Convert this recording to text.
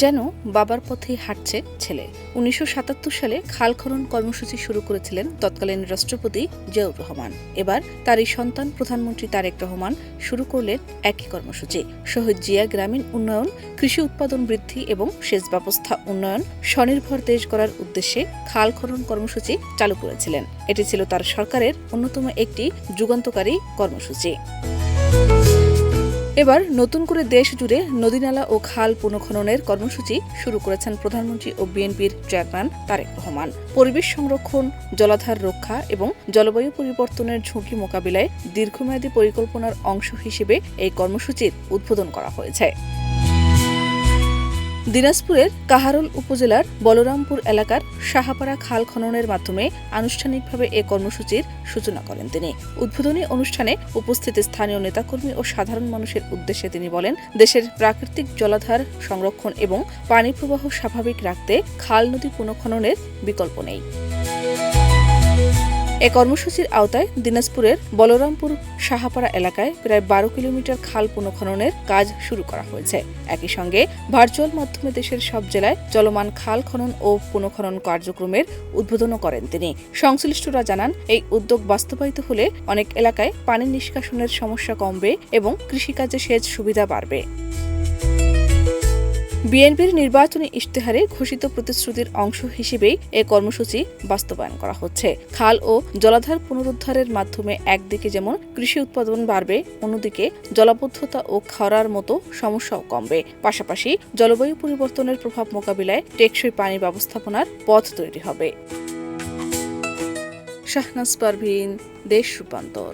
যেন বাবার পথেই হাঁটছে ছেলে। ১৯৭৭ সালে খাল খনন কর্মসূচি শুরু করেছিলেন তৎকালীন রাষ্ট্রপতি জিয়াউর রহমান। এবার তারই সন্তান প্রধানমন্ত্রী তারেক রহমান শুরু করলেন একই কর্মসূচি। শহীদ জিয়া গ্রামীণ উন্নয়ন, কৃষি উৎপাদন বৃদ্ধি এবং সেচ ব্যবস্থা উন্নয়ন, স্বনির্ভর দেশ গড়ার উদ্দেশ্যে খাল খনন কর্মসূচি চালু করেছিলেন। এটি ছিল তার সরকারের অন্যতম একটি যুগান্তকারী কর্মসূচি। এবার নতুন করে দেশ জুড়ে নদীনালা ও খাল পুনঃখননের কর্মসূচি শুরু করেছেন প্রধানমন্ত্রী ও বিএনপির চেয়ারম্যান তারেক রহমান। পরিবেশ সংরক্ষণ, জলাধার রক্ষা এবং জলবায়ু পরিবর্তনের ঝুঁকি মোকাবিলায় দীর্ঘমেয়াদী পরিকল্পনার অংশ হিসেবে এই কর্মসূচির উদ্বোধন করা হয়েছে। দিনাজপুরের কাহারোল উপজেলার বলরামপুর এলাকার সাহাপাড়া খাল খননের মাধ্যমে আনুষ্ঠানিকভাবে এ কর্মসূচির সূচনা করেন তিনি। উদ্বোধনী অনুষ্ঠানে উপস্থিত স্থানীয় নেতাকর্মী ও সাধারণ মানুষের উদ্দেশ্যে তিনি বলেন, দেশের প্রাকৃতিক জলাধার সংরক্ষণ এবং পানি প্রবাহ স্বাভাবিক রাখতে খাল নদী পুনঃখননের বিকল্প নেই। এ কর্মসূচির আওতায় দিনাজপুরের বলরামপুর সাহাপাড়া এলাকায় প্রায় ১২ কিলোমিটার খাল পুনঃখননের কাজ শুরু করা হয়েছে। একই সঙ্গে ভার্চুয়াল মাধ্যমে দেশের সব জেলায় চলমান খাল খনন ও পুনঃখনন কার্যক্রমের উদ্বোধনও করেন তিনি। সংশ্লিষ্টরা জানান, এই উদ্যোগ বাস্তবায়িত হলে অনেক এলাকায় পানি নিষ্কাশনের সমস্যা কমবে এবং কৃষিকাজে সেচ সুবিধা বাড়বে। বিএনপির নির্বাচনী ইশতেহারে ঘোষিত প্রতিশ্রুতির অংশ হিসেবেই এ কর্মসূচি বাস্তবায়ন করা হচ্ছে। খাল ও জলাধার পুনরুদ্ধারের মাধ্যমে একদিকে যেমন কৃষি উৎপাদন বাড়বে, অন্যদিকে জলাবদ্ধতা ও খরার মতো সমস্যাও কমবে। পাশাপাশি জলবায়ু পরিবর্তনের প্রভাব মোকাবিলায় টেকসই পানি ব্যবস্থাপনার পথ তৈরি হবে। শাহনাজ পারভীন, দেশ রূপান্তর।